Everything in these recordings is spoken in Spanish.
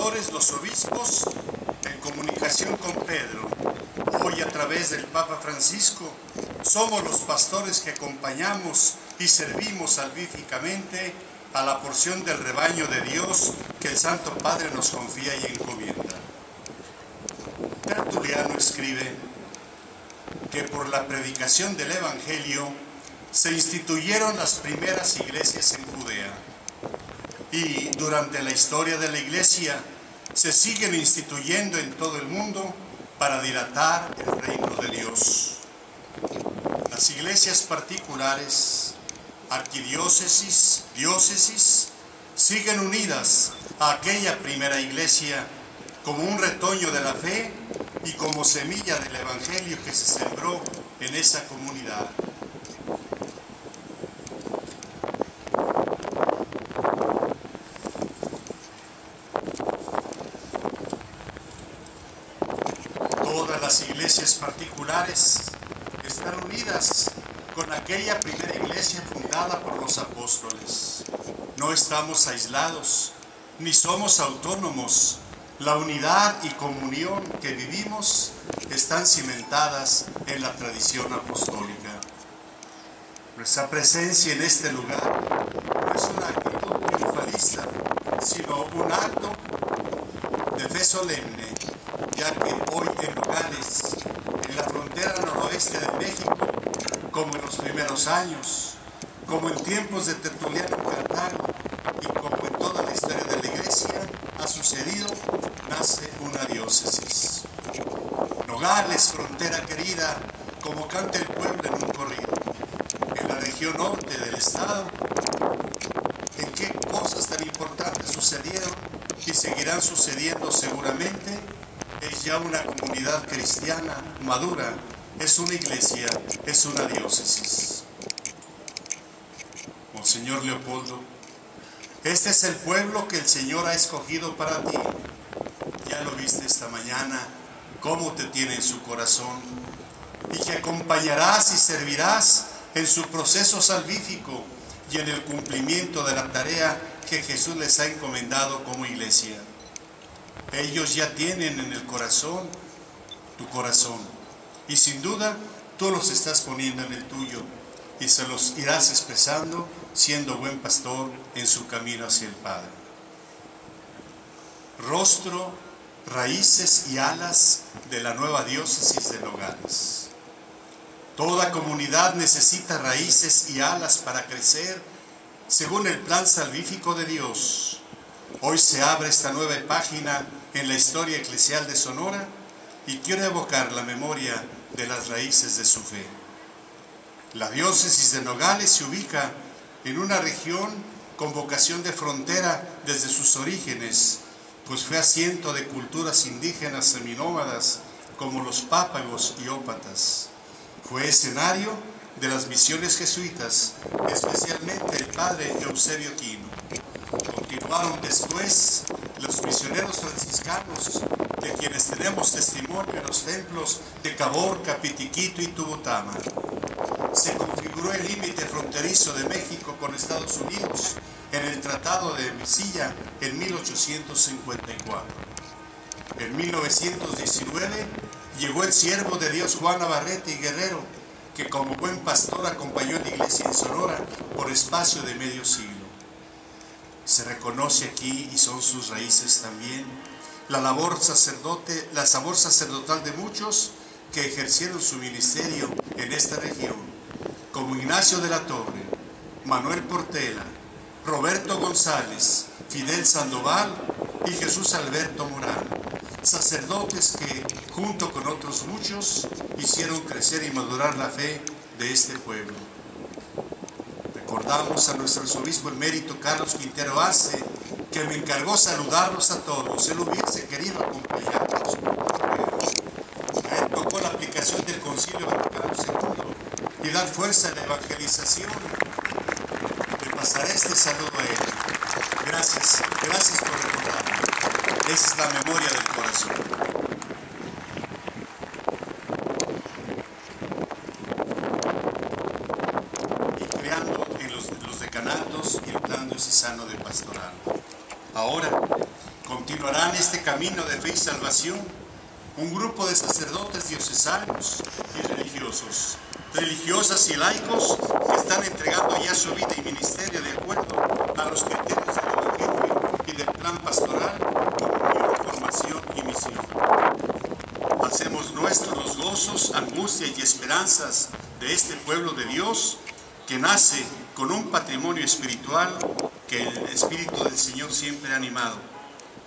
pastores, los obispos, en comunicación con Pedro, hoy a través del Papa Francisco, somos los pastores que acompañamos y servimos salvíficamente a la porción del rebaño de Dios que el Santo Padre nos confía y encomienda. Tertuliano escribe que por la predicación del Evangelio se instituyeron las primeras iglesias en Judea y durante la historia de la Iglesia se siguen instituyendo en todo el mundo para dilatar el reino de Dios. Las iglesias particulares, arquidiócesis, diócesis, siguen unidas a aquella primera iglesia como un retoño de la fe y como semilla del Evangelio que se sembró en esa comunidad. Todas las iglesias particulares están unidas con aquella primera iglesia fundada por los apóstoles. No estamos aislados, ni somos autónomos. La unidad y comunión que vivimos están cimentadas en la tradición apostólica. Nuestra presencia en este lugar no es una actitud triunfalista, sino un acto de fe solemne, ya que hoy en Nogales, en la frontera noroeste de México, como en los primeros años, como en tiempos de Tertuliano en Cartago y como en toda la historia de la Iglesia ha sucedido, nace una diócesis. Nogales, frontera querida, como canta el pueblo en un corrido. En la región norte del estado, en qué cosas tan importantes sucedieron y seguirán sucediendo seguramente, es ya una comunidad cristiana madura, es una iglesia, es una diócesis. Monseñor Leopoldo, este es el pueblo que el Señor ha escogido para ti. Ya lo viste esta mañana, cómo te tiene en su corazón, y que acompañarás y servirás en su proceso salvífico y en el cumplimiento de la tarea que Jesús les ha encomendado como iglesia. Ellos ya tienen en el corazón tu corazón, y sin duda tú los estás poniendo en el tuyo, y se los irás expresando siendo buen pastor en su camino hacia el Padre. Rostro, raíces y alas de la nueva diócesis de Nogales. Toda comunidad necesita raíces y alas para crecer según el plan salvífico de Dios. Hoy se abre esta nueva página en la historia eclesial de Sonora y quiero evocar la memoria de las raíces de su fe. La diócesis de Nogales se ubica en una región con vocación de frontera desde sus orígenes, pues fue asiento de culturas indígenas seminómadas como los pápagos y ópatas. Fue escenario de las misiones jesuitas, especialmente el padre Eusebio Quino. Continuaron después los misioneros franciscanos, de quienes tenemos testimonio en los templos de Caborca, Pitiquito y Tubutama. Se configuró el límite fronterizo de México con Estados Unidos en el Tratado de Mesilla en 1854. En 1919 llegó el siervo de Dios Juan Navarrete y Guerrero, que como buen pastor acompañó a la iglesia en Sonora por espacio de medio siglo. Se reconoce aquí, y son sus raíces también, la labor sacerdotal de muchos que ejercieron su ministerio en esta región, como Ignacio de la Torre, Manuel Portela, Roberto González, Fidel Sandoval y Jesús Alberto Morán, sacerdotes que, junto con otros muchos, hicieron crecer y madurar la fe de este pueblo. Recordamos a nuestro arzobispo emérito Carlos Quintero Arce, que me encargó saludarlos a todos. Él hubiese querido acompañarnos. A él tocó la aplicación del Concilio Vaticano II y dar fuerza a la evangelización. Le pasaré este saludo a él. Gracias por recordarme. Esa es la memoria del corazón. Y el plan diocesano de pastoral. Ahora continuará guiarán este camino de fe y salvación un grupo de sacerdotes diocesanos y religiosos, religiosas y laicos que están entregando ya su vida y ministerio de acuerdo a los criterios del Evangelio y del plan pastoral, comunión, formación y misión. Hacemos nuestros los gozos, angustias y esperanzas de este pueblo de Dios que nace con un patrimonio espiritual que el Espíritu del Señor siempre ha animado.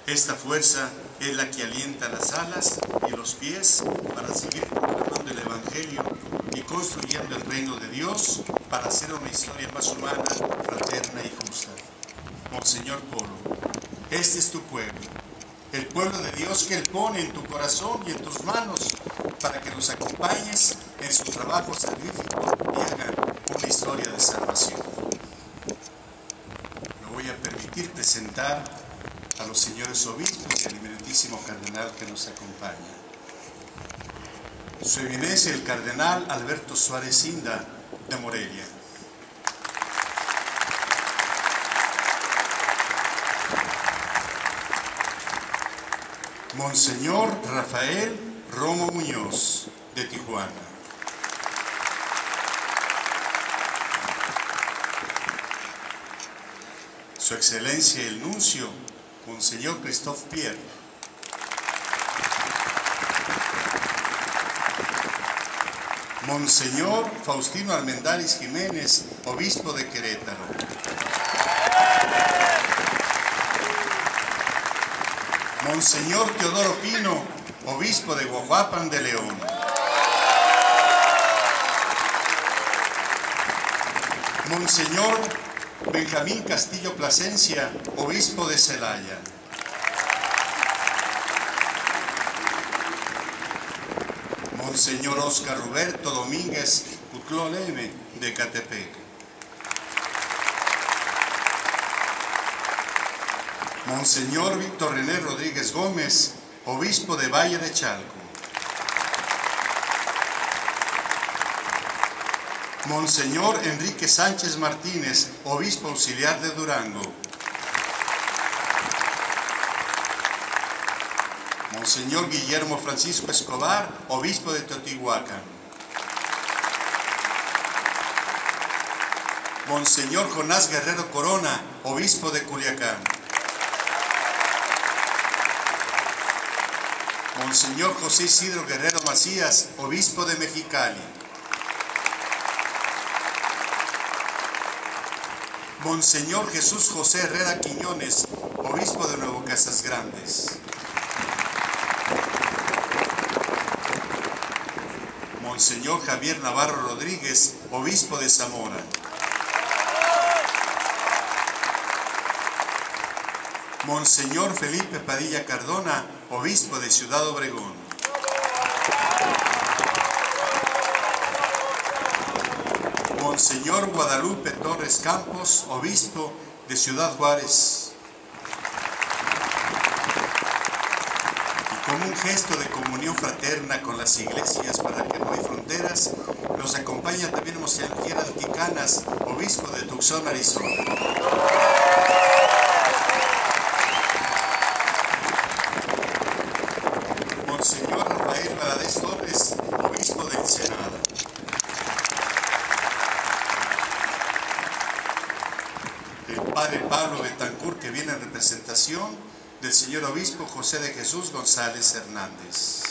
Esta fuerza es la que alienta las alas y los pies para seguir proclamando el Evangelio y construyendo el reino de Dios para hacer una historia más humana, fraterna y justa. Monseñor Polo, este es tu pueblo, el pueblo de Dios que Él pone en tu corazón y en tus manos para que los acompañes en su trabajo salvífico y hagan una historia de salvación. Me voy a permitir presentar a los señores obispos y al eminentísimo cardenal que nos acompaña. Su Eminencia el Cardenal Alberto Suárez Inda de Morelia. Monseñor Rafael Romo Muñoz de Tijuana. Su Excelencia el Nuncio, Monseñor Christophe Pierre. Monseñor Faustino Almendaris Jiménez, Obispo de Querétaro. Monseñor Teodoro Pino, Obispo de Guajuapan de León. Monseñor Benjamín Castillo Plasencia, Obispo de Celaya. Monseñor Oscar Roberto Domínguez Utloleme de Ecatepec. Monseñor Víctor René Rodríguez Gómez, Obispo de Valle de Chalco. Monseñor Enrique Sánchez Martínez, Obispo Auxiliar de Durango. Monseñor Guillermo Francisco Escobar, Obispo de Teotihuacán. Monseñor Jonás Guerrero Corona, Obispo de Culiacán. Monseñor José Isidro Guerrero Macías, Obispo de Mexicali. Monseñor Jesús José Herrera Quiñones, Obispo de Nuevo Casas Grandes. Monseñor Javier Navarro Rodríguez, Obispo de Zamora. Monseñor Felipe Padilla Cardona, Obispo de Ciudad Obregón. Monseñor Guadalupe Torres Campos, Obispo de Ciudad Juárez. Y como un gesto de comunión fraterna con las iglesias para que no hay fronteras, nos acompaña también Monseñor Gerald Quicanas, Obispo de Tucson, Arizona. Monseñor Rafael Valadez Torres, Obispo de Ensenada. El Padre Pablo Betancourt, que viene en representación del señor Obispo José de Jesús González Hernández.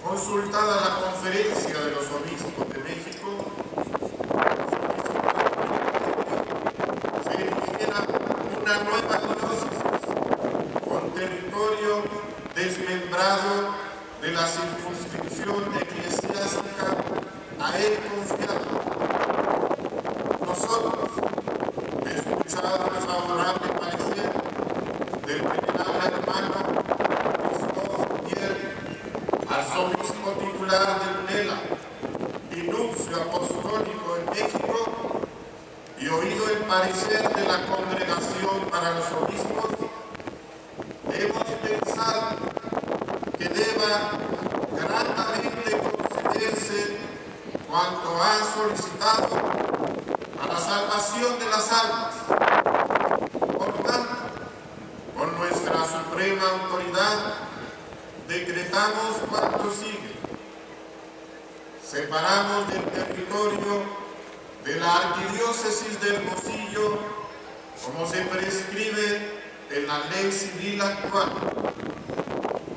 Consultada la Conferencia de los Obispos de México, se erigiera una nueva diócesis con territorio desmembrado de la circunscripción eclesiástica a él confiada. Nosotros, escuchado el favorable parecer del venerable titular del NELA y nuncio apostólico en México, y oído el parecer de la Congregación para los Obispos, hemos pensado que deba gratamente concederse cuanto ha solicitado a la salvación de las almas. Por tanto, con nuestra suprema autoridad, decretamos cuanto sigue. Separamos del territorio de la Arquidiócesis de Hermosillo, como se prescribe en la ley civil actual,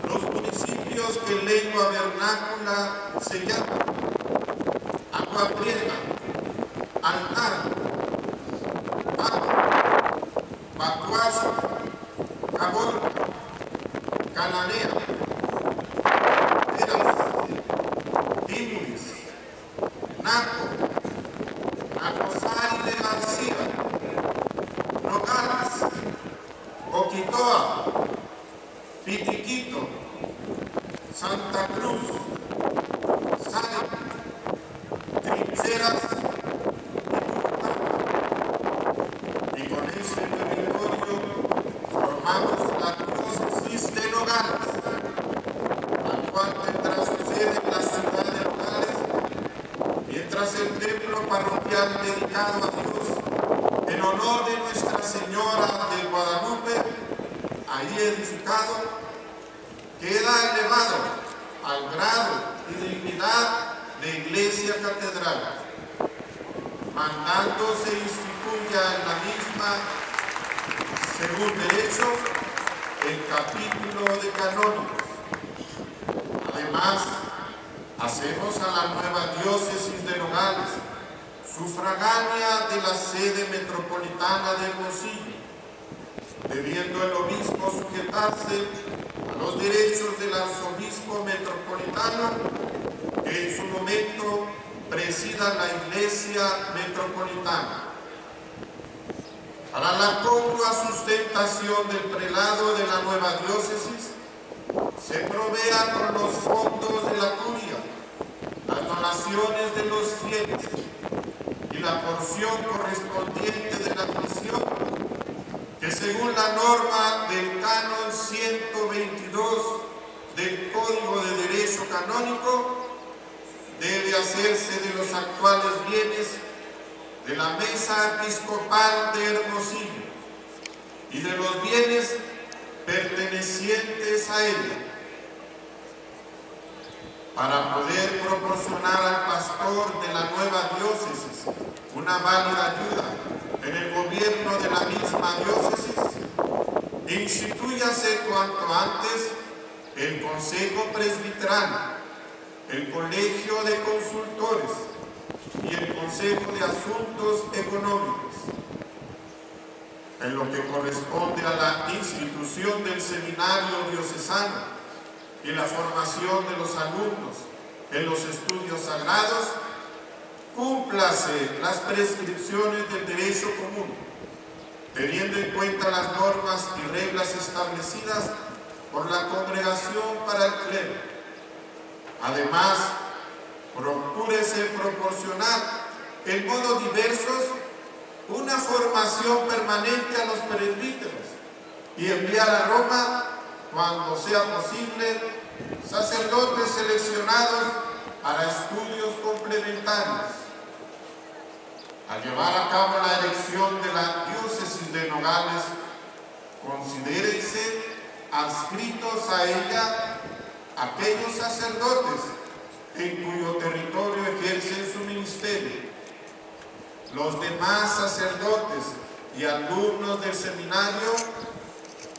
los municipios que en lengua vernácula se llaman Agua Prieta, Altar, Bacuazo, Caborca, Cananea, Eras, Timuris, Naco, Nacosari de García, Nogales, Oquitoa, Pitiquito, Santa Cruz, Sare, Trincheras y con ese territorio formamos la diócesis de Nogales, la cual tendrá su sede en la ciudad de Nogales, mientras el templo parroquial dedicado a Dios en honor de Nuestra Señora de Guadalupe, ahí edificado, queda elevado al grado y dignidad de iglesia catedral, mandando se instituya en la misma, según derecho, el capítulo de canónigos. Además, hacemos a la nueva diócesis de Nogales sufragánea de la sede metropolitana de Hermosillo, debiendo el obispo sujetarse a los derechos del arzobispo metropolitano, que en su momento presida la Iglesia metropolitana. Para la congrua sustentación del prelado de la nueva diócesis, se provea con los fondos de la curia, las donaciones de los fieles y la porción correspondiente de la misión, que según la norma del canon 122 del Código de Derecho Canónico, debe hacerse de los actuales bienes de la Mesa Episcopal de Hermosillo y de los bienes pertenecientes a ella, para poder proporcionar al pastor de la nueva diócesis una válida ayuda en el gobierno de la misma diócesis. Institúyase cuanto antes el Consejo Presbiterano, el Colegio de Consultores y el Consejo de Asuntos Económicos. En lo que corresponde a la institución del seminario diocesano y la formación de los alumnos en los estudios sagrados, cúmplase las prescripciones del derecho común, teniendo en cuenta las normas y reglas establecidas por la Congregación para el Clero. Además, procúrese proporcionar en modos diversos una formación permanente a los presbíteros y enviar a Roma, cuando sea posible, sacerdotes seleccionados para estudios complementarios. Al llevar a cabo la elección de la diócesis de Nogales, considérense adscritos a ella aquellos sacerdotes en cuyo territorio ejercen su ministerio. Los demás sacerdotes y alumnos del seminario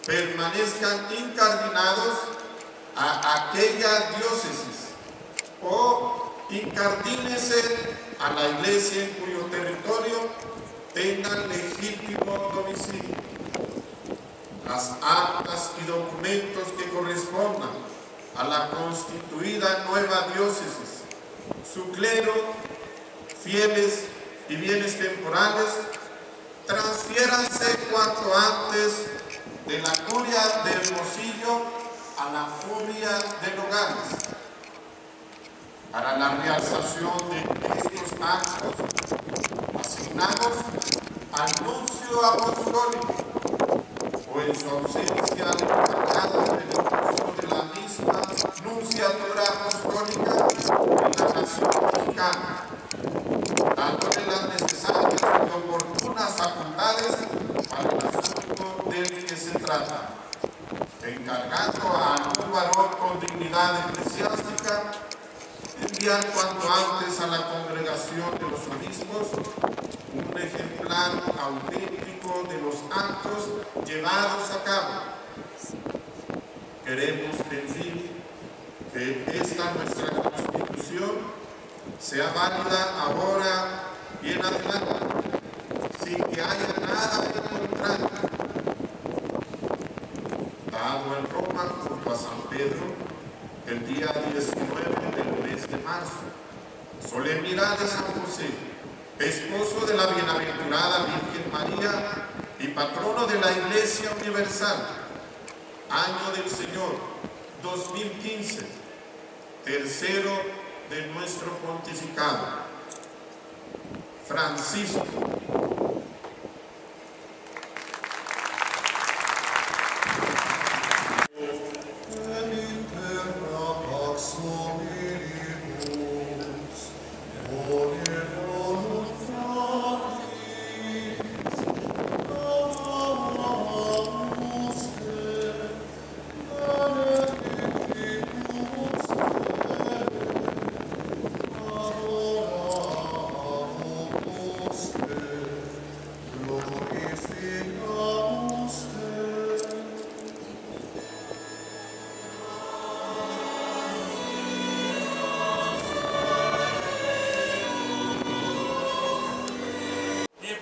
permanezcan incardinados a aquella diócesis o incardínense a la iglesia en cuyo territorio tengan legítimo domicilio. Las actas y documentos que correspondan a la constituida nueva diócesis, su clero, fieles y bienes temporales, transfiéranse cuanto antes de la curia de Hermosillo a la curia de Nogales. para la realización de estos actos asignados al nuncio apostólico o en su ausencia al encargado del ejecución de la misma nunciatura apostólica en la nación mexicana, dándole las necesarias y oportunas facultades para el asunto del que se trata, encargando a algún varón con dignidad eclesiástica enviar cuanto antes a la congregación de los obispos un ejemplar auténtico de los actos llevados a cabo. Queremos pedir que esta nuestra Constitución sea válida ahora y en adelante, sin que haya nada en contrario. Dado en Roma junto a San Pedro, el día 19 del mes de marzo, solemnidad de San José, esposo de la bienaventurada Virgen María y patrono de la Iglesia Universal, año del Señor 2015, tercero de nuestro pontificado. Francisco.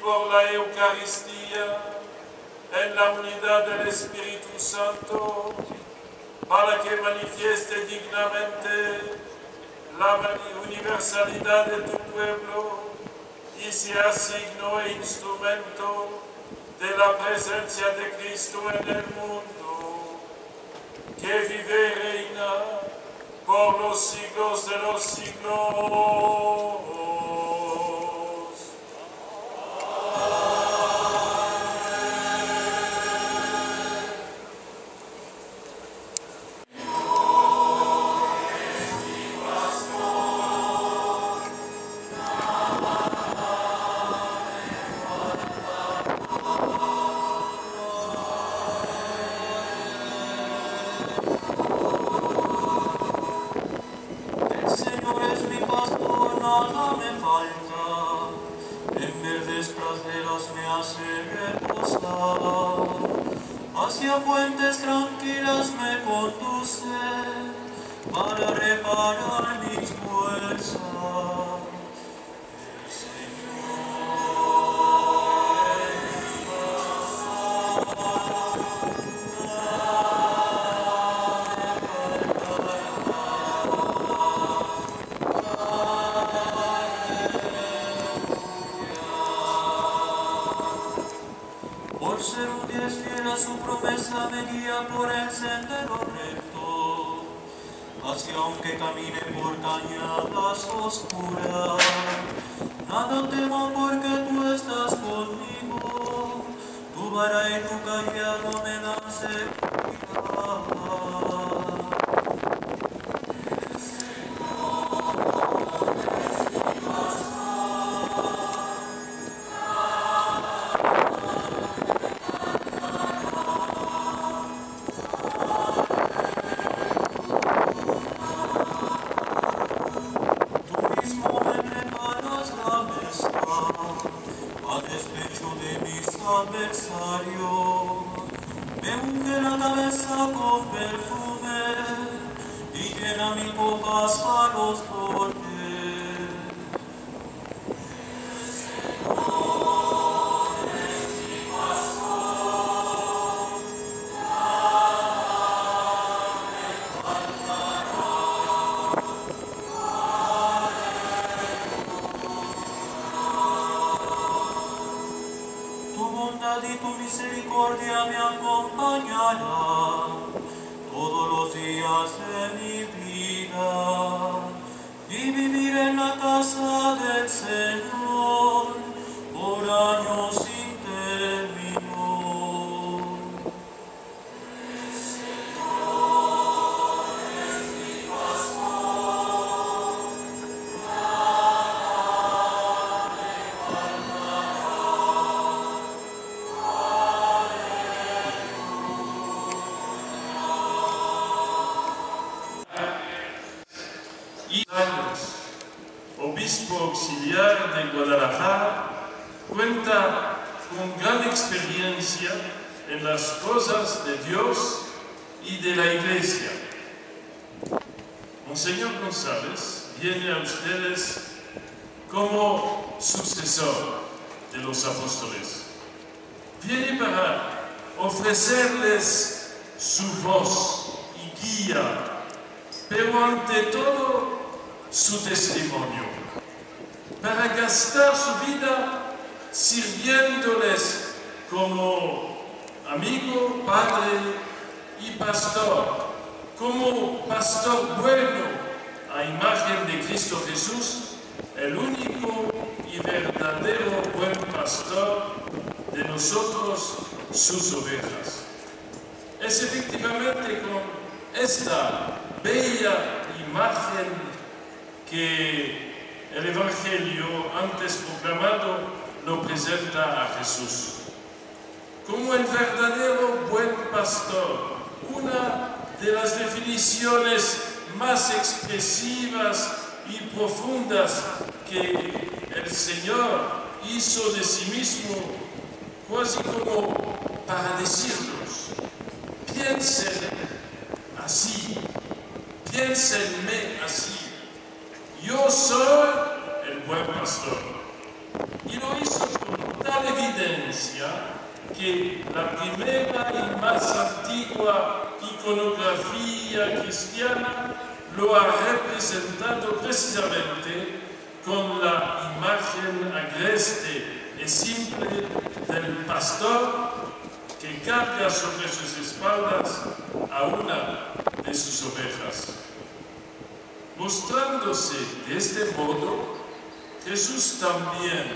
Por la Eucaristía, en la unidad del Espíritu Santo, para que manifieste dignamente la universalidad de tu pueblo y sea signo e instrumento de la presencia de Cristo en el mundo, que vive y reina por los siglos de los siglos. Nada me falta, en verdes praderas me hace reposar, hacia fuentes tranquilas me conduce, para reparar mis fuerzas. El Señor es mi pastor, por ser un Dios fiel a su promesa me guía por el sendero recto, hacia aunque camine por cañadas oscuras, nada temo porque tú estás conmigo, tu vara y tu callado me dan seguridad. A despecho de mis adversarios, me unge la cabeza con perfume y llena mi copa hasta los bordes. El Señor es mi pastor, nada me faltará. Tu bondad y tu misericordia me acompañarán todos los días de mi vida, años, obispo auxiliar de Guadalajara, cuenta con gran experiencia en las cosas de Dios y de la Iglesia. Monseñor González viene a ustedes como sucesor de los apóstoles. Viene para ofrecerles su voz y guía, pero ante todo su testimonio, para gastar su vida sirviéndoles como amigo, padre y pastor, como pastor bueno a imagen de Cristo Jesús, el único y verdadero buen pastor de nosotros, sus ovejas. Es efectivamente con esta bella imagen que el Evangelio antes proclamado lo presenta a Jesús. Como el verdadero buen pastor, una de las definiciones más expresivas y profundas que el Señor hizo de sí mismo, casi como para decirnos: piensen así, piénsenme así, yo soy el buen pastor. Y lo hizo con tal evidencia que la primera y más antigua iconografía cristiana lo ha representado precisamente con la imagen agreste y simple del pastor que carga sobre sus espaldas a una de sus ovejas. Mostrándose de este modo, Jesús también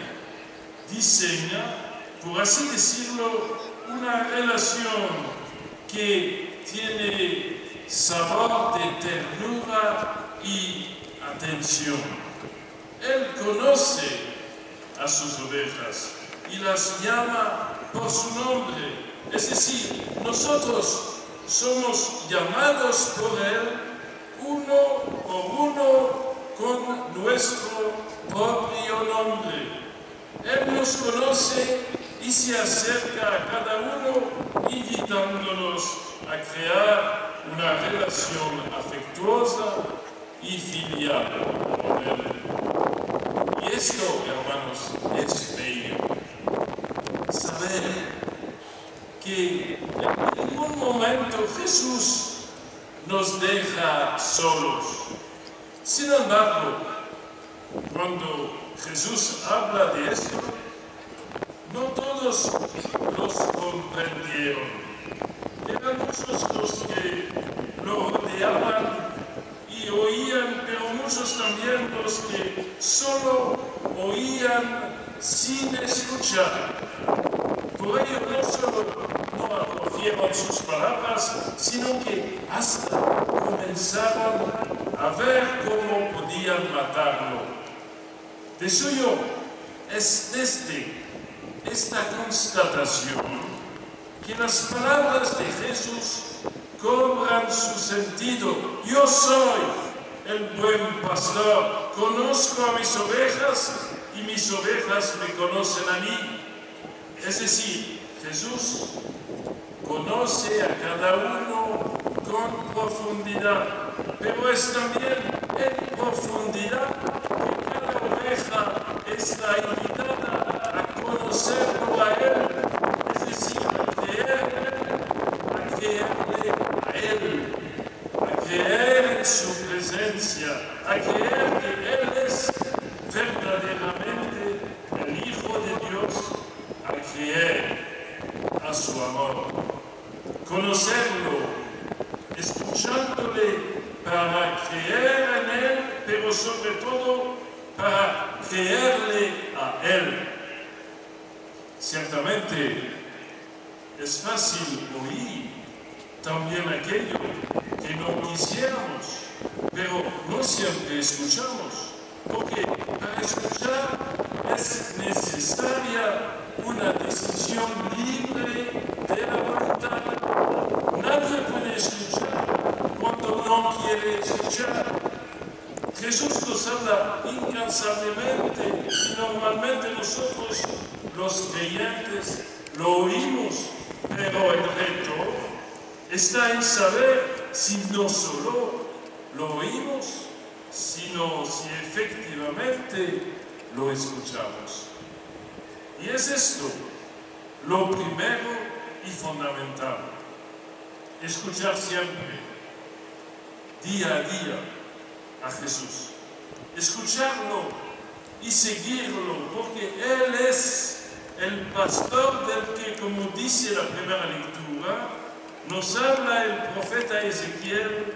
diseña, por así decirlo, una relación que tiene sabor de ternura y atención. Él conoce a sus ovejas y las llama por su nombre. Es decir, nosotros somos llamados por Él uno por uno con nuestro propio nombre. Él nos conoce y se acerca a cada uno invitándonos a crear una relación afectuosa y filial con Él. Y esto, hermanos, es bello. Saber que en ningún momento Jesús nos deja solos. Sin embargo, cuando Jesús habla de esto, no todos los comprendieron. Eran muchos los que lo rodeaban y oían, pero muchos también los que solo oían sin escuchar. Por ello no solo no acogieron sus palabras, sino que hasta comenzaron a ver cómo podían matarlo. De suyo es desde esta constatación que las palabras de Jesús cobran su sentido. Yo soy el buen pastor, conozco a mis ovejas y mis ovejas me conocen a mí. Es decir, Jesús conoce a cada uno con profundidad, pero es también en profundidad que cada oveja está invitada a conocerlo a Él, es decir, a creerle a Él, a creer en su presencia, a creer que Él es verdaderamente el Hijo de Dios, a creer a su amor, conocerlo, escuchándole para creer en Él, pero sobre todo para creerle a Él. Ciertamente es fácil oír también aquello que no quisiéramos, pero no siempre escuchamos, porque para escuchar es necesaria una decisión libre de la voluntad. Nadie puede escuchar cuando no quiere escuchar. Jesús nos habla incansablemente y normalmente nosotros, los creyentes, lo oímos, pero el reto está en saber si no solo lo oímos, sino si efectivamente lo escuchamos. Y es esto lo primero y fundamental: escuchar siempre, día a día, a Jesús. Escucharlo y seguirlo, porque Él es el pastor del que, como dice la primera lectura, nos habla el profeta Ezequiel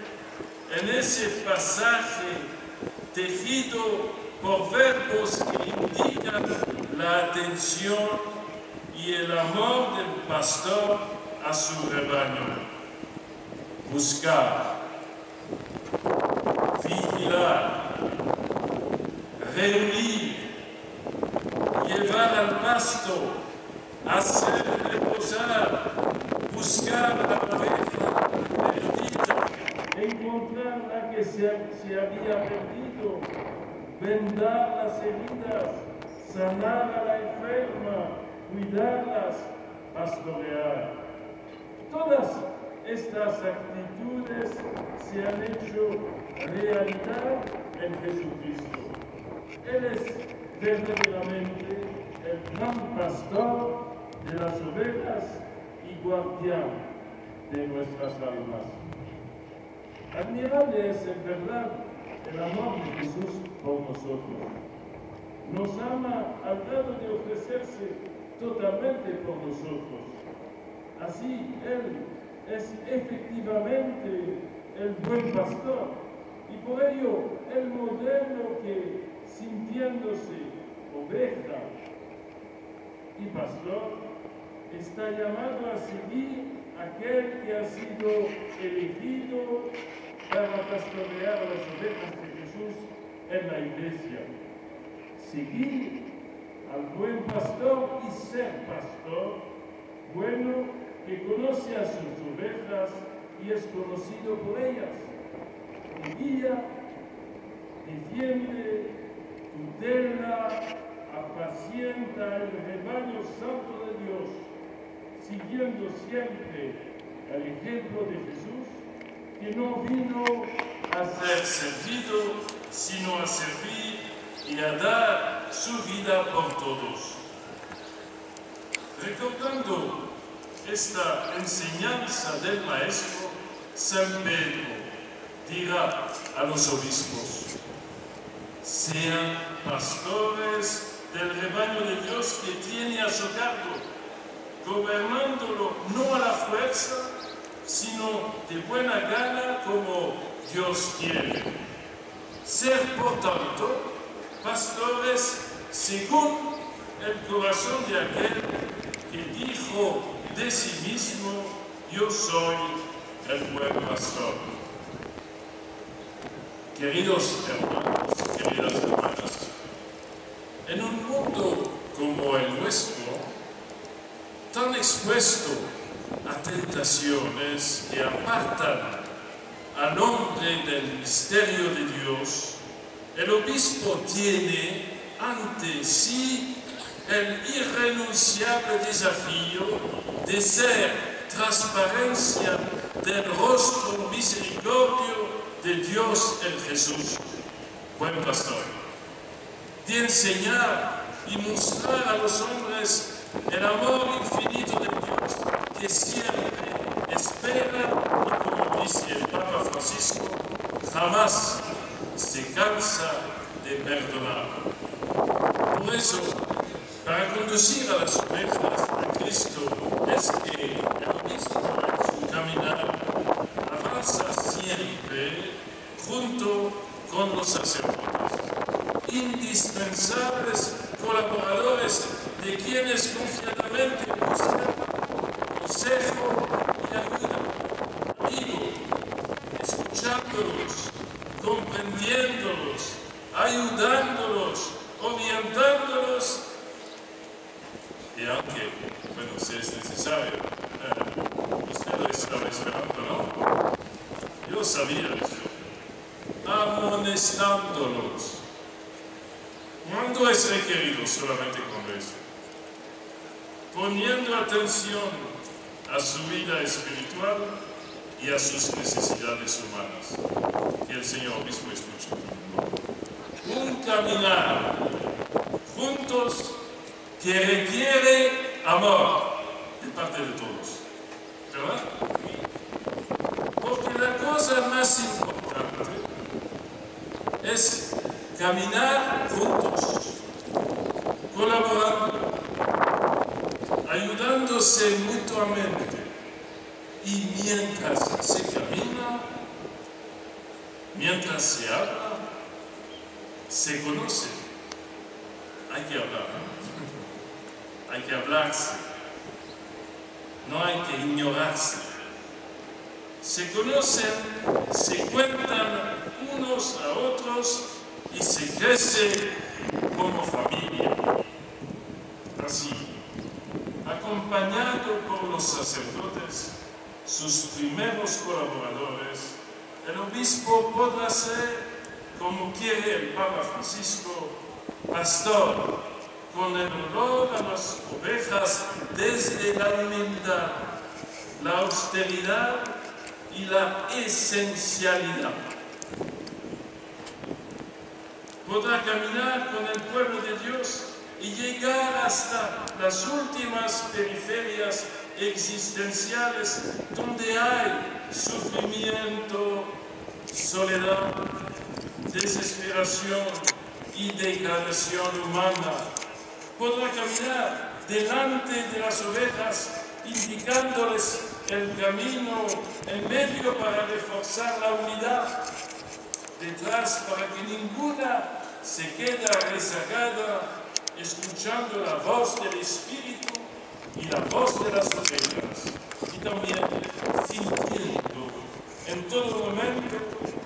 en ese pasaje tejido por verbos que indican la atención y el amor del pastor a su rebaño. Buscar, vigilar, reunir, llevar al pasto, hacer reposar, buscar la oveja perdida, encontrar la que se había perdido, vendar las heridas, sanar a la enferma, cuidarlas, pastorear. Todas estas actitudes se han hecho realidad en Jesucristo. Él es verdaderamente el gran pastor de las ovejas y guardián de nuestras almas. Admirable es en verdad el amor de Jesús por nosotros. Nos ama al grado de ofrecerse totalmente por nosotros. Así Él es efectivamente el buen pastor y por ello el modelo que, sintiéndose oveja y pastor, está llamado a seguir aquel que ha sido elegido para pastorear las ovejas de Jesús en la iglesia. Seguir al buen pastor y ser pastor, bueno, que conoce a sus ovejas y es conocido por ellas, que guía, defiende, tutela, apacienta el rebaño santo de Dios, siguiendo siempre el ejemplo de Jesús, que no vino a ser servido, sino a servir y a dar su vida por todos. Recordando esta enseñanza del Maestro, San Pedro dirá a los obispos: sean pastores del rebaño de Dios que tiene a su cargo, gobernándolo no a la fuerza, sino de buena gana como Dios quiere. Ser, por tanto, pastores según el corazón de aquel que dijo de sí mismo: yo soy el buen pastor. Queridos hermanos, queridas hermanas, en un mundo como el nuestro, tan expuesto a tentaciones que apartan al hombre del misterio de Dios, el obispo tiene ante sí el irrenunciable desafío de ser transparencia del rostro misericordio de Dios en Jesús, buen pastor, de enseñar y mostrar a los hombres el amor infinito de Dios que siempre espera y, como dice el Papa Francisco, jamás se cansa de perdonar. Por eso, para conducir a las ovejas a Cristo es que el obispo en su caminar avanza siempre junto con los sacerdotes, indispensables colaboradores de quienes confiadamente buscan consejo y ayuda, amigos, escuchándolos, comprendiéndolos, ayudándolos, orientándolos, y aunque, bueno, si es necesario, usted lo estaba esperando, ¿no? Yo sabía eso. amonestándolos. ¿Cuándo es requerido solamente con eso? Poniendo atención a su vida espiritual y a sus necesidades humanas. Que el Señor Obispo escuche. Un caminar juntos que requiere amor de parte de todos. ¿Verdad? Porque la cosa más importante es caminar juntos, colaborando, ayudándose mutuamente. Y mientras se camina, mientras se habla, se conoce. Hay que hablar, ¿no? Hay que hablarse. No hay que ignorarse. Se conocen, se cuentan unos a otros y se crece como familia. Así, acompañado por los sacerdotes, sus primeros colaboradores, el obispo podrá ser, como quiere el Papa Francisco, pastor, con el olor a las ovejas desde la humildad, la austeridad y la esencialidad. Podrá caminar con el pueblo de Dios y llegar hasta las últimas periferias existenciales donde hay sufrimiento, soledad, desesperación y degradación humana. Podrá caminar delante de las ovejas, indicándoles el camino en medio para reforzar la unidad, detrás para que ninguna se quede rezagada, escuchando la voz del Espíritu y la voz de las ovejas, y también sintiendo en todo momento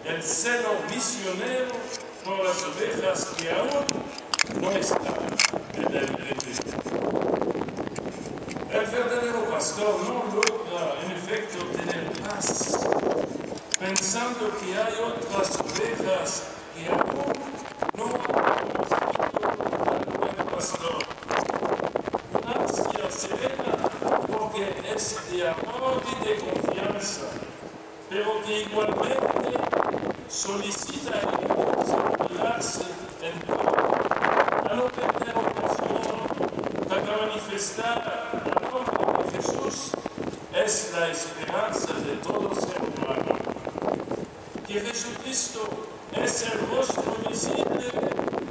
el celo misionero por las ovejas que aún no están en el redil. El verdadero pastor no logra, en efecto, tener paz, pensando que hay otras ovejas que aún no han conocido al buen pastor. Ansia serena, porque es de amor y de confianza, pero que igualmente solicita cuidarse en todo, a no perder ocasión para manifestar al nombre de Jesús es la esperanza de todo ser humano. Que Jesucristo es el rostro visible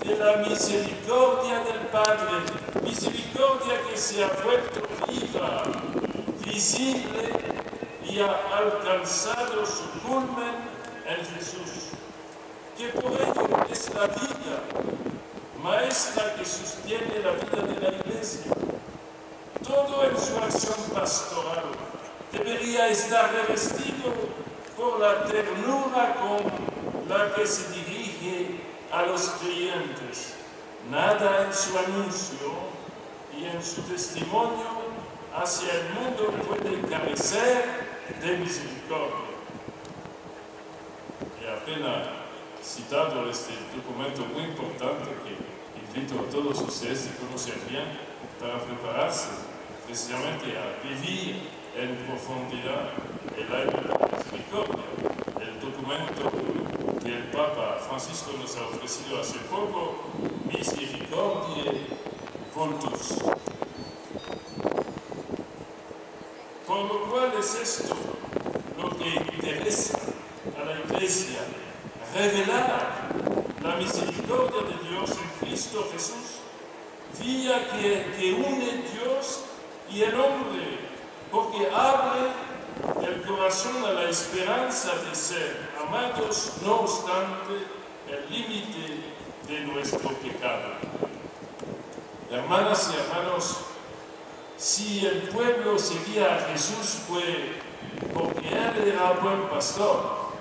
de la misericordia del Padre, misericordia que se ha vuelto viva, visible y ha alcanzado su culmen en Jesús. Que por ello es la vida maestra que sostiene la vida de la Iglesia. Todo en su acción pastoral debería estar revestido por la ternura con la que se dirige a los creyentes. Nada en su anuncio y en su testimonio hacia el mundo puede carecer de misericordia. Y apenas citado este documento muy importante que invito a todos ustedes a conocer bien para prepararse precisamente a vivir en profundidad el año de la misericordia, el documento que el Papa Francisco nos ha ofrecido hace poco, Misericordiae Vultus. Por lo cual es esto lo que interesa a la Iglesia, revelar la misericordia de Dios en Cristo Jesús, vía que une Dios y el hombre, porque abre el corazón a la esperanza de ser amados, no obstante el límite de nuestro pecado. Hermanas y hermanos, si el pueblo seguía a Jesús fue porque Él era buen pastor.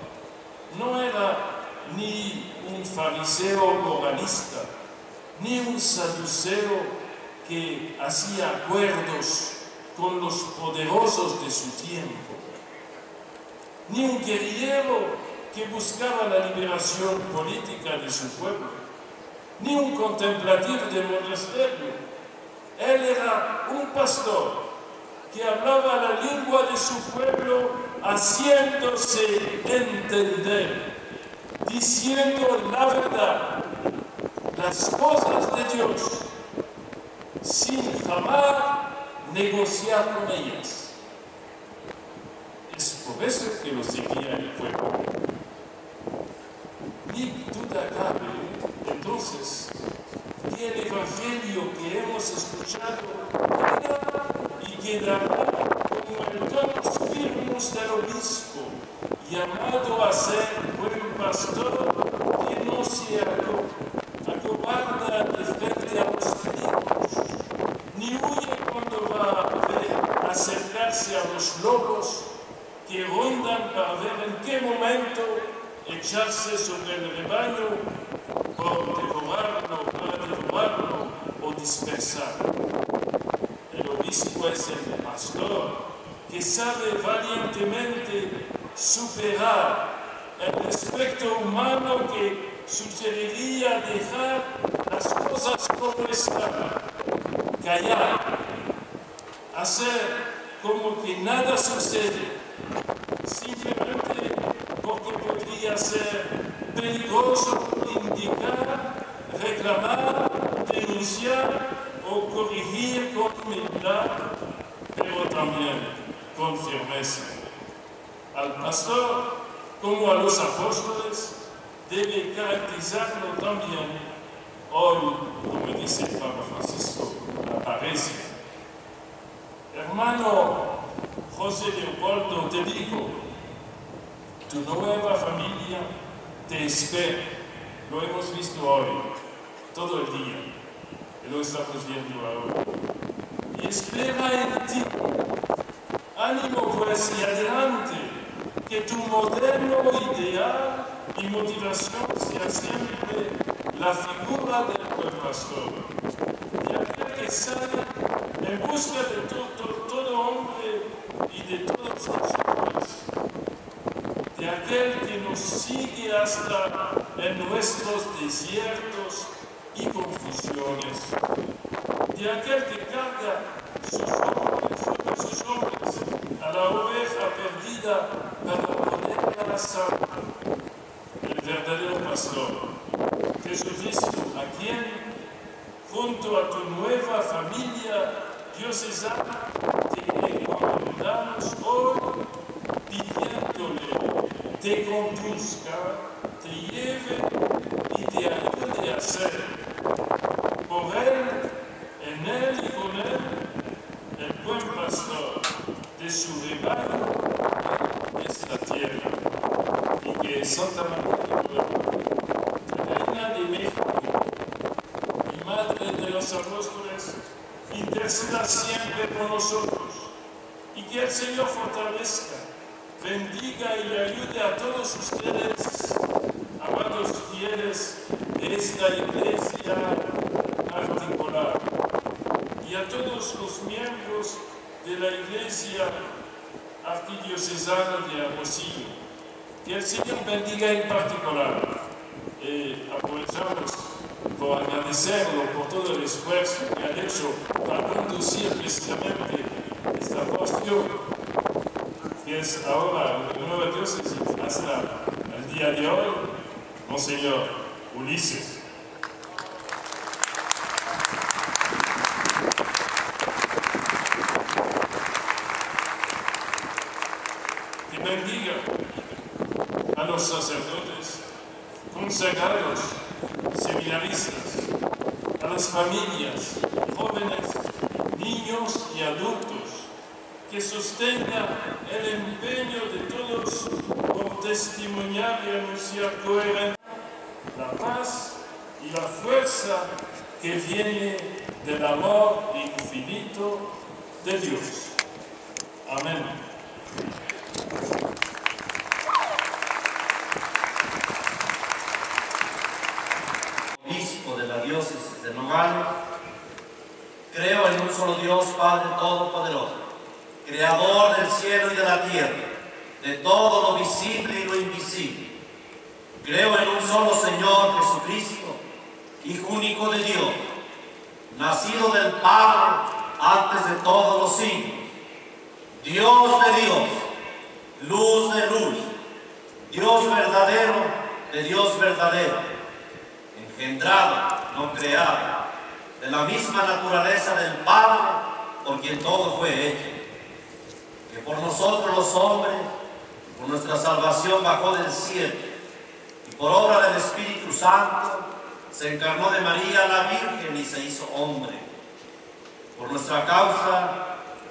No era ni un fariseo moralista, ni un saduceo que hacía acuerdos con los poderosos de su tiempo, ni un guerrillero que buscaba la liberación política de su pueblo, ni un contemplativo de monasterio. Él era un pastor que hablaba la lengua de su pueblo, haciéndose entender, diciendo la verdad, las cosas de Dios, sin jamás negociar con ellas. Es por eso que lo seguía el pueblo. Ni duda cabe, entonces, que el Evangelio que hemos escuchado queda y quedará como el tonos firmes del obispo, llamado a ser buen pastor que no se acobarda de frente a los peligros, ni huye cuando va a acercarse a los lobos que rondan para ver en qué momento echarse sobre el rebaño para devorarlo o dispersarlo. El obispo es el pastor que sabe valientemente superar el aspecto humano que sugeriría dejar las cosas como están, callar, hacer como que nada sucede, simplemente porque podría ser peligroso indicar, reclamar, denunciar o corregir con humildad, pero también con firmeza. Al pastor, como a los apóstoles, debe caracterizarlo también hoy, como dice el Papa Francisco, la pareza. Hermano José Leopoldo te dijo, tu nueva familia te espera. Lo hemos visto hoy, todo el día, y lo estamos viendo ahora. Y espera en ti. Ánimo pues y adelante, que tu modelo ideal y motivación sea siempre la figura del buen pastor, de aquel que sale en busca de todo hombre y de todos los hombres, de aquel que nos sigue hasta en nuestros desiertos y confusiones, de aquel que carga sobre sus hombres a la oveja perdida para ponerla a salvo. El verdadero pastor, Jesucristo, a quien, junto a tu nueva familia diocesana, te encomendamos hoy, pidiéndole te conduzca, te lleve y te ayude a ser, por él, en él y con él, el buen pastor de su rebaño en esta tierra. Y que Santa María, Reina de México y Madre de los Apóstoles, interceda siempre por nosotros, y que el Señor fortalezca, bendiga y ayude a todos ustedes, amados fieles de esta iglesia particular, y a todos los miembros de la iglesia arquidiocesana de Hermosillo. Que el Señor bendiga en particular. Aprovechamos por agradecerlo por todo el esfuerzo que ha hecho para conducir precisamente esta cuestión, que es ahora la nueva diócesis hasta el día de hoy, Monseñor Ulises. Que bendiga a los sacerdotes, consagrados, seminaristas, a las familias, jóvenes, niños y adultos, que sostenga el empeño de todos por testimoniar y anunciar coherentemente la paz y la fuerza que viene del amor infinito de Dios. Amén. Obispo de la diócesis de Nogales, creo en un solo Dios, Padre Todopoderoso, Creador del cielo y de la tierra, de todo lo visible y lo invisible. Creo en un solo Señor Jesucristo, Hijo único de Dios, nacido del Padre antes de todos los siglos, Dios de Dios, luz de luz, Dios verdadero de Dios verdadero, engendrado, no creado, de la misma naturaleza del Padre, por quien todo fue hecho, que por nosotros los hombres, por nuestra salvación bajó del cielo, y por obra del Espíritu Santo, se encarnó de María la Virgen y se hizo hombre. Por nuestra causa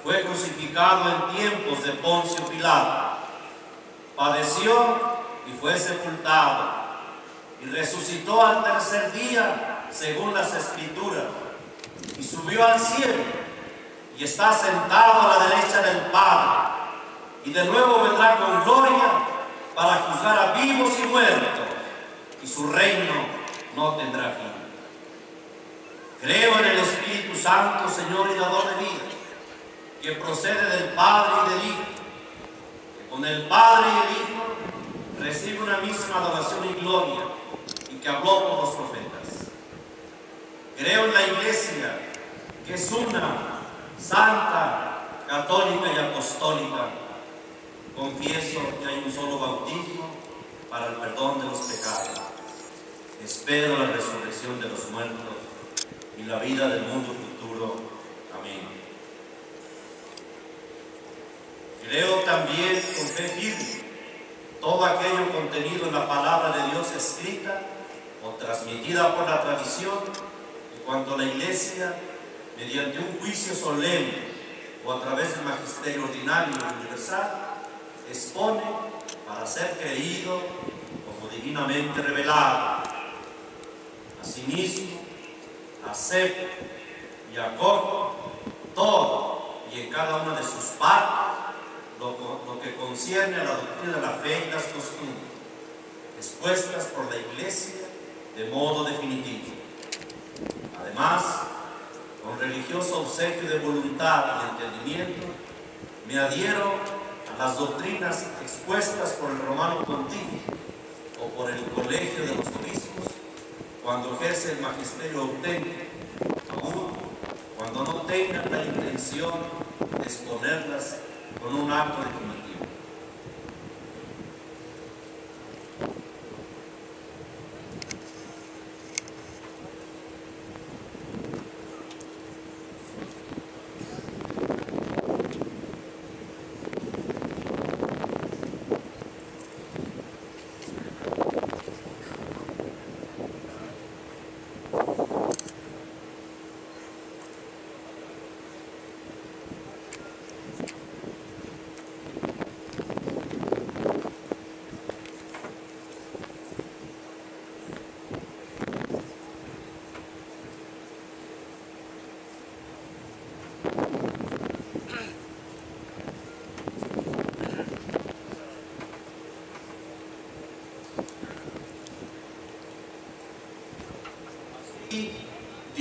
fue crucificado en tiempos de Poncio Pilato. Padeció y fue sepultado. Y resucitó al tercer día, según las Escrituras. Y subió al cielo. Y está sentado a la derecha del Padre. Y de nuevo vendrá con gloria para juzgar a vivos y muertos. Y su reino no tendrá fin. Creo en el Espíritu Santo, Señor y dador de vida, que procede del Padre y del Hijo, que con el Padre y el Hijo recibe una misma adoración y gloria, y que habló por los profetas. Creo en la Iglesia, que es una, santa, católica y apostólica. Confieso que hay un solo bautismo para el perdón de los pecados. Espero la resurrección de los muertos y la vida del mundo futuro. Amén. Creo también con fe firme todo aquello contenido en la palabra de Dios escrita o transmitida por la tradición, en cuanto a la Iglesia, mediante un juicio solemne o a través del magisterio ordinario y universal, expone para ser creído como divinamente revelado. Asimismo, acepto y acojo todo y en cada una de sus partes lo que concierne a la doctrina de la fe y las costumbres, expuestas por la Iglesia de modo definitivo. Además, con religioso obsequio de voluntad y entendimiento, me adhiero a las doctrinas expuestas por el Romano Pontífice o por el Colegio de los Obispos, cuando ejerce el magisterio auténtico, aún cuando no tengan la intención de exponerlas con un acto definitivo.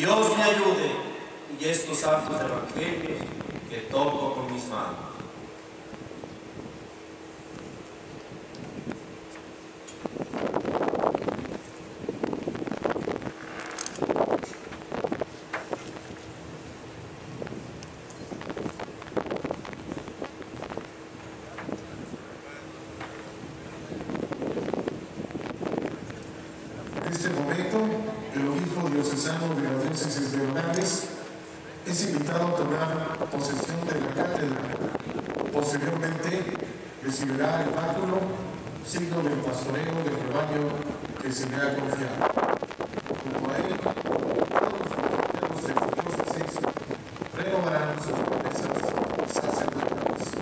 Dios me ayude y estos santos evangelios que toco con mis manos. En este momento, el obispo diocesano de la diócesis de Nogales es invitado a tomar posesión de la cátedra. Posteriormente, recibirá el báculo, signo del pastoreo del rebaño que se le ha confiado. Junto a él, todos los cristianos de la diócesis renovarán sus promesas sacerdotales.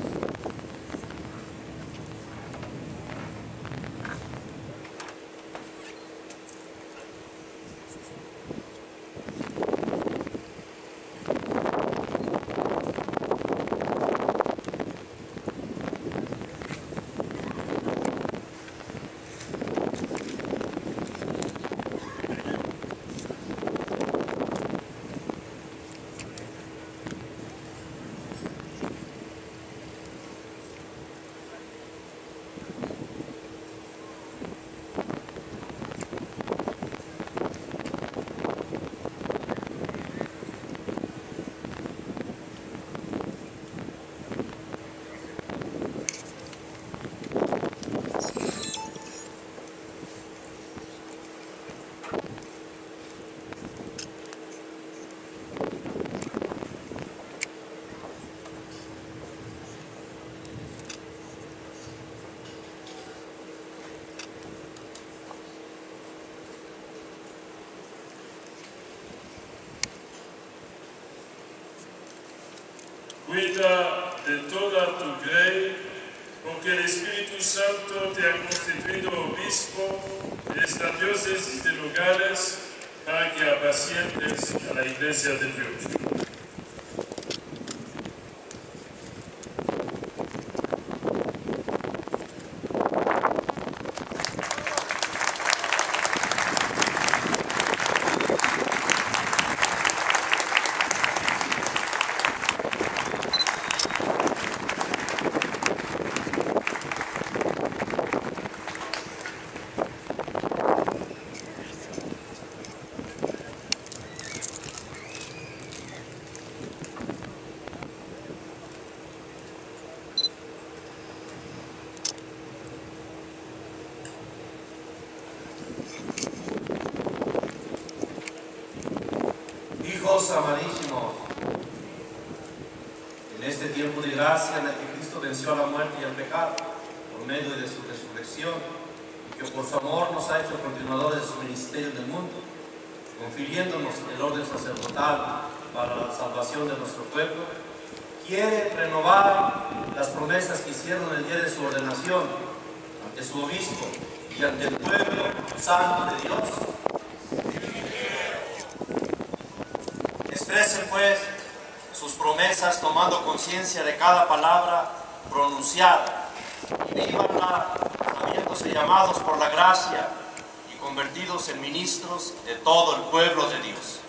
cuida de toda tu grey, porque el Espíritu Santo te ha constituido obispo de esta diócesis de Nogales para que apacientes a la Iglesia de Dios. Hijos amadísimos, en este tiempo de gracia en el que Cristo venció a la muerte y al pecado por medio de su resurrección, y que por su amor nos ha hecho continuadores de su ministerio en el mundo, confiriéndonos el orden sacerdotal para la salvación de nuestro pueblo, quiere renovar las promesas que hicieron el día de su ordenación ante su obispo y ante el pueblo santo de Dios. Expresen pues sus promesas tomando conciencia de cada palabra pronunciada y vívanla habiéndose llamados por la gracia y convertidos en ministros de todo el pueblo de Dios.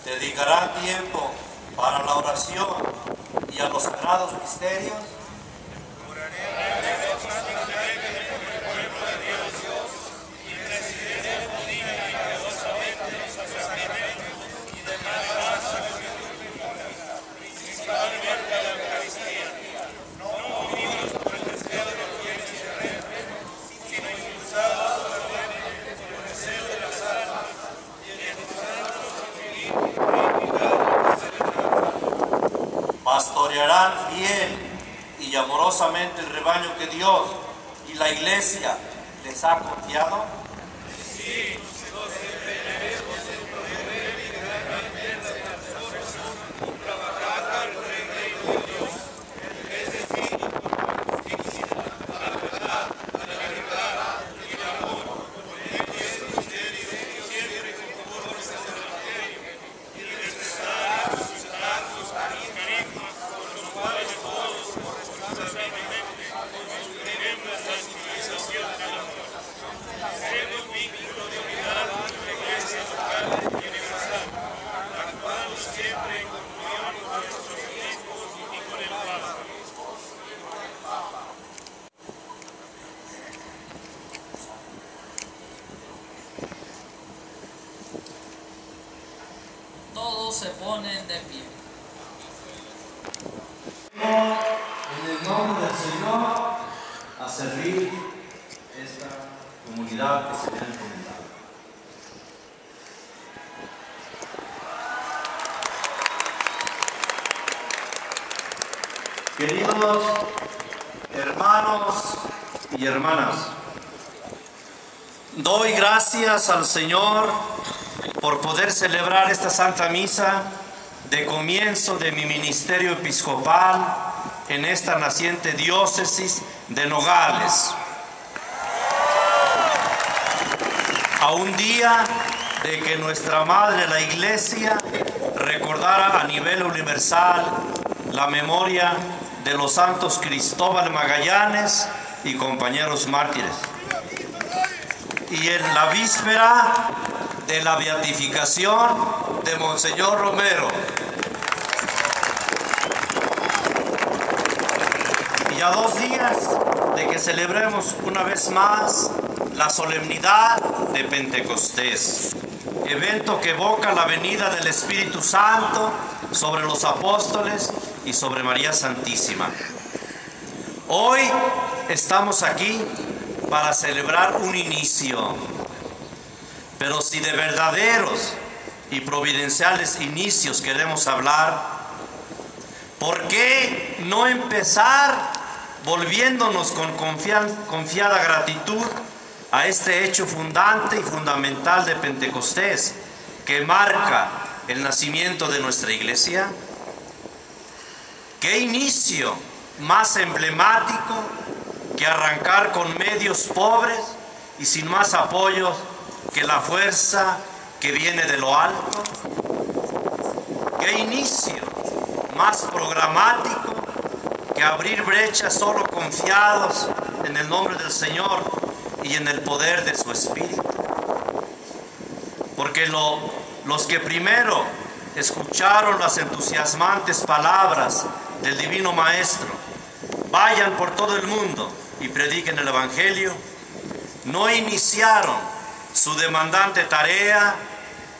Dedicarán tiempo para la oración y a los sagrados misterios. Pastorearán fiel y amorosamente el rebaño que Dios y la Iglesia les ha confiado. Sí. Todos se ponen de pie. En el nombre del Señor, a servir esta comunidad que se me ha encomendado. Queridos hermanos y hermanas, doy gracias al Señor por poder celebrar esta Santa Misa de comienzo de mi ministerio episcopal en esta naciente diócesis de Nogales. A un día de que nuestra Madre, la Iglesia, recordara a nivel universal la memoria de los santos Cristóbal Magallanes y compañeros mártires. Y en la víspera de la beatificación de Monseñor Romero, a 2 días de que celebremos una vez más la solemnidad de Pentecostés, evento que evoca la venida del Espíritu Santo sobre los apóstoles y sobre María Santísima. Hoy estamos aquí para celebrar un inicio, pero si de verdaderos y providenciales inicios queremos hablar, ¿por qué no empezar volviéndonos con confiada gratitud a este hecho fundante y fundamental de Pentecostés, que marca el nacimiento de nuestra iglesia? ¿Qué inicio más emblemático que arrancar con medios pobres y sin más apoyos que la fuerza que viene de lo alto? ¿Qué inicio más programático que abrir brechas solo confiados en el nombre del Señor y en el poder de su Espíritu? Porque los que primero escucharon las entusiasmantes palabras del Divino Maestro, vayan por todo el mundo y prediquen el Evangelio, no iniciaron su demandante tarea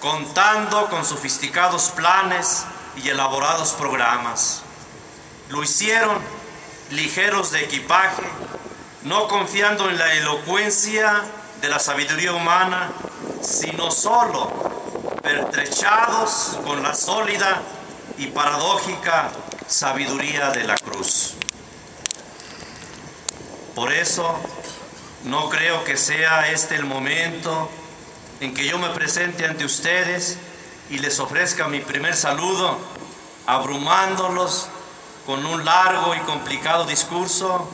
contando con sofisticados planes y elaborados programas. Lo hicieron ligeros de equipaje, no confiando en la elocuencia de la sabiduría humana, sino solo pertrechados con la sólida y paradójica sabiduría de la cruz. Por eso, no creo que sea este el momento en que yo me presente ante ustedes y les ofrezca mi primer saludo, abrumándolos con un largo y complicado discurso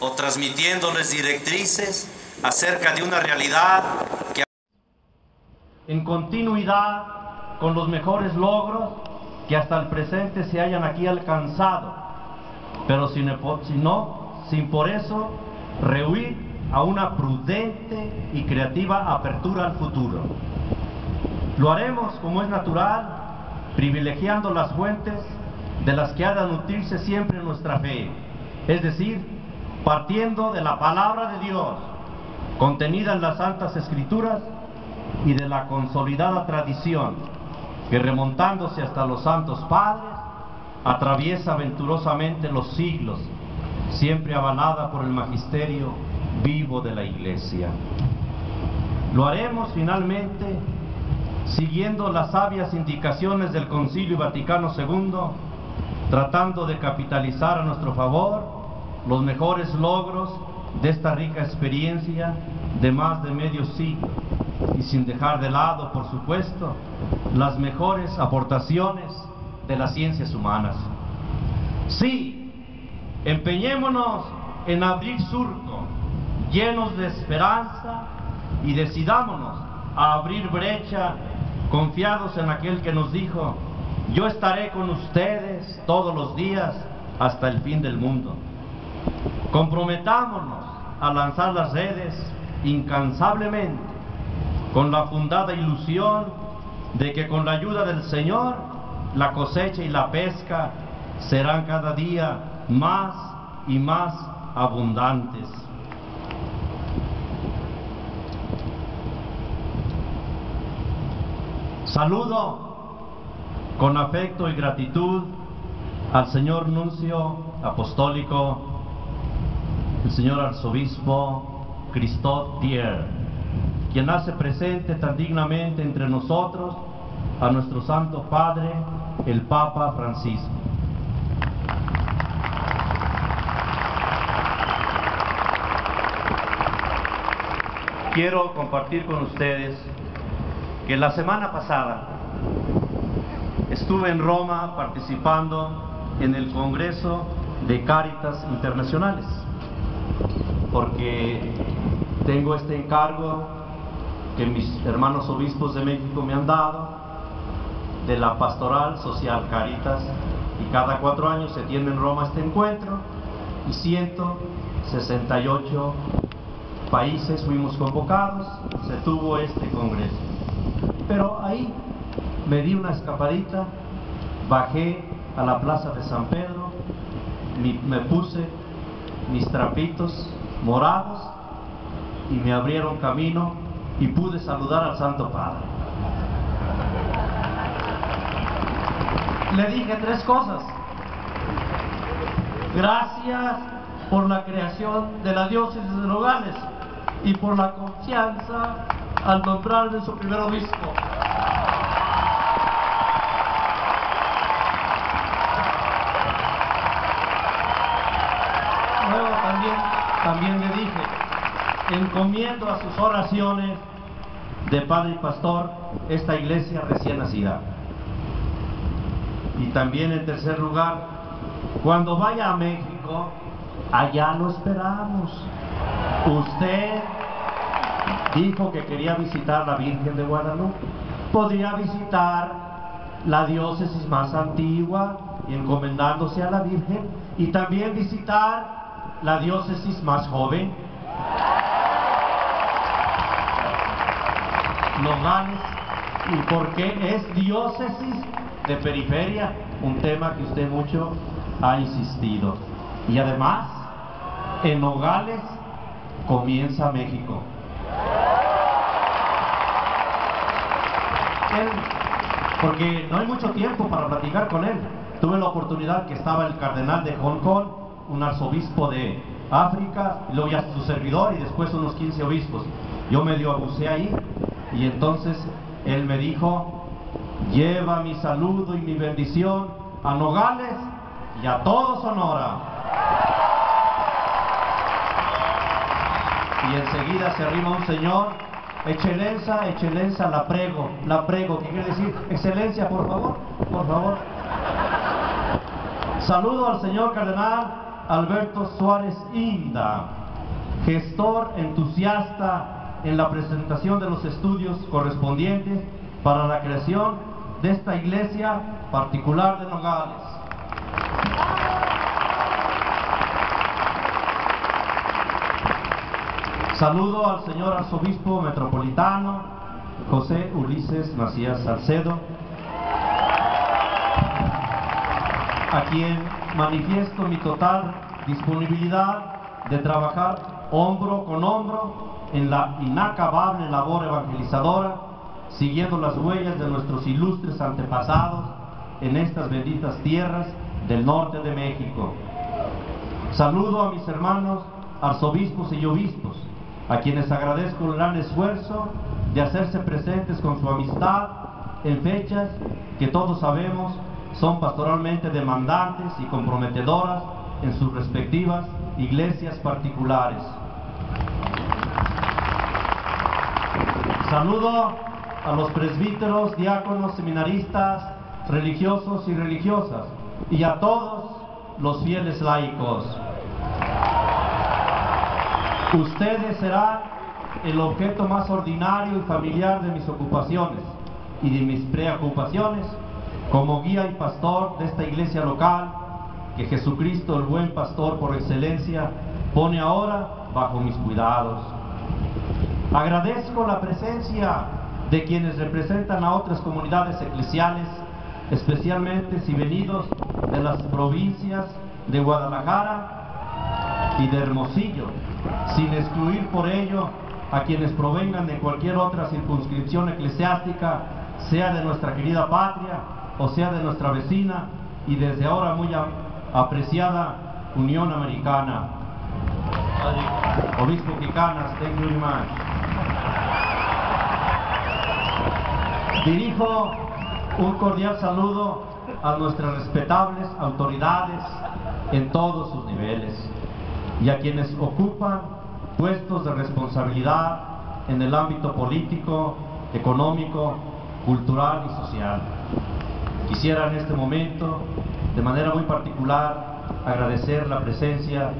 o transmitiéndoles directrices acerca de una realidad que, en continuidad con los mejores logros que hasta el presente se hayan aquí alcanzado, pero sin por eso rehuir a una prudente y creativa apertura al futuro. Lo haremos, como es natural, privilegiando las fuentes de las que ha de nutrirse siempre nuestra fe, es decir, partiendo de la palabra de Dios, contenida en las Santas Escrituras, y de la consolidada tradición, que remontándose hasta los Santos Padres, atraviesa venturosamente los siglos, siempre avalada por el magisterio vivo de la Iglesia. Lo haremos finalmente siguiendo las sabias indicaciones del Concilio Vaticano II, tratando de capitalizar a nuestro favor los mejores logros de esta rica experiencia de más de medio siglo, y sin dejar de lado, por supuesto, las mejores aportaciones de las ciencias humanas. Sí, empeñémonos en abrir surco, llenos de esperanza, y decidámonos a abrir brecha, confiados en aquel que nos dijo: yo estaré con ustedes todos los días hasta el fin del mundo. Comprometámonos a lanzar las redes incansablemente, con la fundada ilusión de que con la ayuda del Señor la cosecha y la pesca serán cada día más y más abundantes. Saludo con afecto y gratitud al señor nuncio apostólico, el señor arzobispo Christophe Thiers, quien hace presente tan dignamente entre nosotros a nuestro Santo Padre, el Papa Francisco. Quiero compartir con ustedes que la semana pasada estuve en Roma participando en el Congreso de Cáritas Internacionales, porque tengo este encargo que mis hermanos obispos de México me han dado de la Pastoral Social Cáritas, y cada 4 años se tiene en Roma este encuentro, y 168 países fuimos convocados, se tuvo este congreso. Pero ahí me di una escapadita, bajé a la plaza de San Pedro, me puse mis trapitos morados y me abrieron camino y pude saludar al Santo Padre. Le dije 3 cosas. Gracias por la creación de la diócesis de Nogales y por la confianza al nombrarme su primer obispo. Luego también le dije, encomiendo a sus oraciones de padre y pastor esta iglesia recién nacida. Y también en tercer lugar, cuando vaya a México, allá lo esperamos. Usted dijo que quería visitar la Virgen de Guadalupe. Podría visitar la diócesis más antigua y encomendándose a la Virgen, y también visitar la diócesis más joven, Nogales, y porque es diócesis de periferia, un tema que usted mucho ha insistido. Y además, en Nogales comienza México. Porque no hay mucho tiempo para platicar con él. Tuve la oportunidad que estaba el cardenal de Hong Kong, un arzobispo de África, y luego ya su servidor, y después unos 15 obispos. Yo medio abusé ahí, y entonces él me dijo: lleva mi saludo y mi bendición a Nogales y a todo Sonora. Y enseguida se arrima un señor: excelencia, la prego, ¿qué quiere decir? Excelencia, por favor. Saludo al señor cardenal Alberto Suárez Inda, gestor entusiasta en la presentación de los estudios correspondientes para la creación de esta iglesia particular de Nogales. Saludo al señor arzobispo metropolitano José Ulises Macías Salcedo, a quien manifiesto mi total disponibilidad de trabajar hombro con hombro en la inacabable labor evangelizadora, siguiendo las huellas de nuestros ilustres antepasados en estas benditas tierras del norte de México. Saludo a mis hermanos arzobispos y obispos, a quienes agradezco el gran esfuerzo de hacerse presentes con su amistad en fechas que todos sabemos son pastoralmente demandantes y comprometedoras en sus respectivas iglesias particulares. Saludo a los presbíteros, diáconos, seminaristas, religiosos y religiosas, y a todos los fieles laicos. Ustedes serán el objeto más ordinario y familiar de mis ocupaciones y de mis preocupaciones como guía y pastor de esta iglesia local que Jesucristo, el buen pastor por excelencia, pone ahora bajo mis cuidados. Agradezco la presencia de quienes representan a otras comunidades eclesiales, especialmente si venidos de las provincias de Guadalajara y de Hermosillo, sin excluir por ello a quienes provengan de cualquier otra circunscripción eclesiástica, sea de nuestra querida patria o sea de nuestra vecina y desde ahora muy apreciada Unión Americana. Obispo Quicanas, thank you very much. Dirijo un cordial saludo a nuestras respetables autoridades en todos sus niveles y a quienes ocupan puestos de responsabilidad en el ámbito político, económico, cultural y social. Quisiera en este momento, de manera muy particular, agradecer la presencia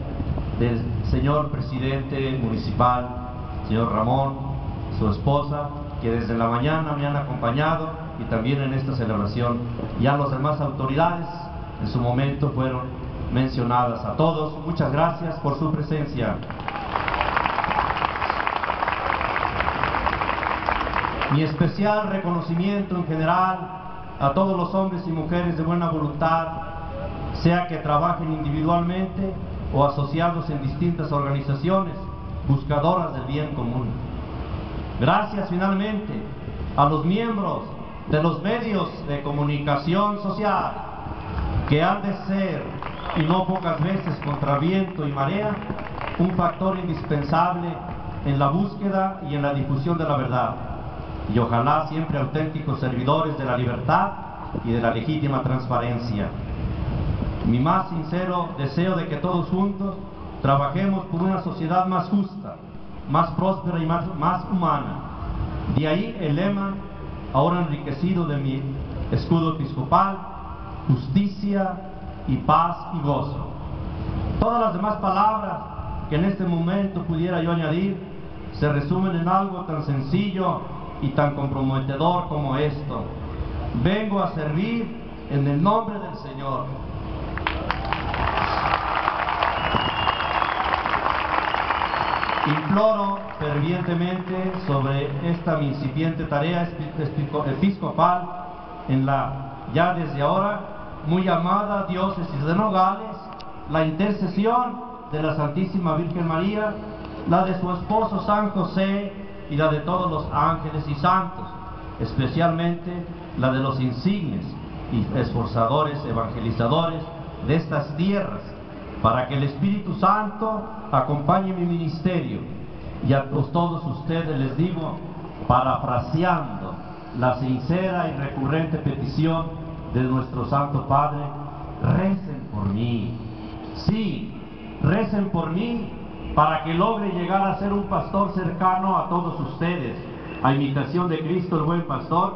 del señor presidente municipal, señor Ramón, su esposa, que desde la mañana me han acompañado y también en esta celebración. Ya las demás autoridades en su momento fueron mencionadas. A todos, muchas gracias por su presencia. Mi especial reconocimiento en general a todos los hombres y mujeres de buena voluntad, sea que trabajen individualmente o asociados en distintas organizaciones buscadoras del bien común. Gracias finalmente a los miembros de los medios de comunicación social, que han de ser, y no pocas veces contra viento y marea, un factor indispensable en la búsqueda y en la difusión de la verdad, y ojalá siempre auténticos servidores de la libertad y de la legítima transparencia. Mi más sincero deseo de que todos juntos trabajemos por una sociedad más justa, más próspera y más humana. De ahí el lema, ahora enriquecido de mi escudo episcopal: justicia y paz y gozo. Todas las demás palabras que en este momento pudiera yo añadir se resumen en algo tan sencillo y tan comprometedor como esto: vengo a servir en el nombre del Señor. Imploro fervientemente sobre esta mi incipiente tarea episcopal en la ya desde ahora muy amada diócesis de Nogales, la intercesión de la Santísima Virgen María, la de su esposo San José y la de todos los ángeles y santos, especialmente la de los insignes y esforzadores evangelizadores de estas tierras, para que el Espíritu Santo acompañe mi ministerio. Y a todos ustedes les digo, parafraseando la sincera y recurrente petición de nuestro Santo Padre: recen por mí. Sí, recen por mí, para que logre llegar a ser un pastor cercano a todos ustedes, a imitación de Cristo el buen pastor,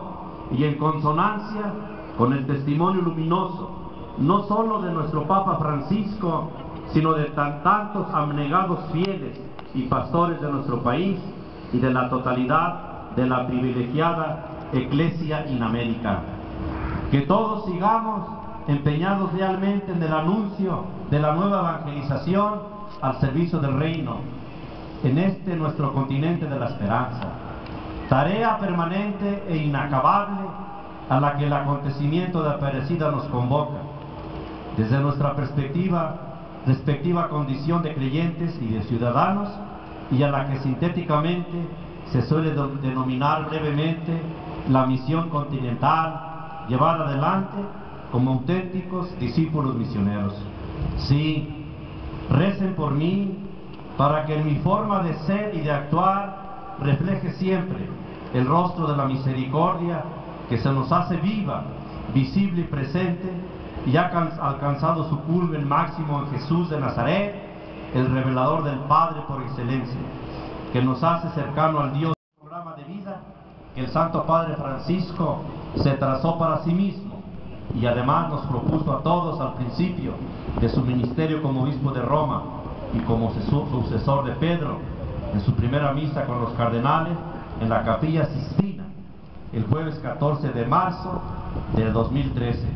y en consonancia con el testimonio luminoso, no solo de nuestro Papa Francisco, sino de tantos abnegados fieles y pastores de nuestro país y de la totalidad de la privilegiada Iglesia en América. Que todos sigamos empeñados realmente en el anuncio de la nueva evangelización al servicio del reino en este nuestro continente de la esperanza, tarea permanente e inacabable a la que el acontecimiento de Aparecida nos convoca, desde nuestra respectiva condición de creyentes y de ciudadanos, y a la que sintéticamente se suele denominar brevemente la misión continental, llevada adelante como auténticos discípulos misioneros. Sí, recen por mí, para que en mi forma de ser y de actuar refleje siempre el rostro de la misericordia que se nos hace viva, visible y presente, y ha alcanzado su culmen máximo en Jesús de Nazaret, el revelador del Padre por excelencia, que nos hace cercano al Dios. El programa de vida que el Santo Padre Francisco se trazó para sí mismo, y además nos propuso a todos al principio de su ministerio como obispo de Roma y como sucesor de Pedro, en su primera misa con los cardenales en la Capilla Sistina, el jueves 14 de marzo del 2013.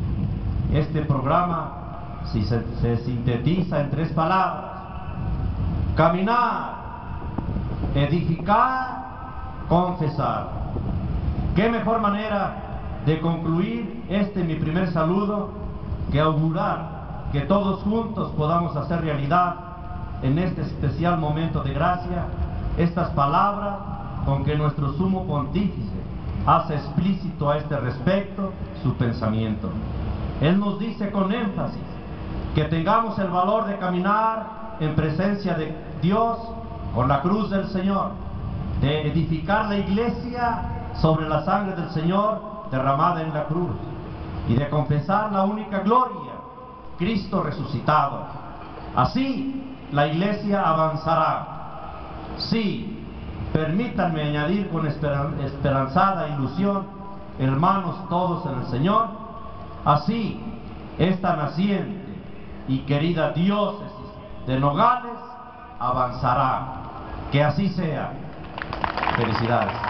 Este programa se sintetiza en 3 palabras: caminar, edificar, confesar. ¿Qué mejor manera de concluir mi primer saludo que augurar que todos juntos podamos hacer realidad en este especial momento de gracia estas palabras con que nuestro sumo pontífice hace explícito a este respecto su pensamiento? Él nos dice con énfasis que tengamos el valor de caminar en presencia de Dios con la cruz del Señor, de edificar la iglesia sobre la sangre del Señor derramada en la cruz, y de confesar la única gloria, Cristo resucitado. Así la iglesia avanzará. Sí, permítanme añadir con esperanzada ilusión, hermanos todos en el Señor, así esta naciente y querida diócesis de Nogales avanzará. Que así sea. Felicidades.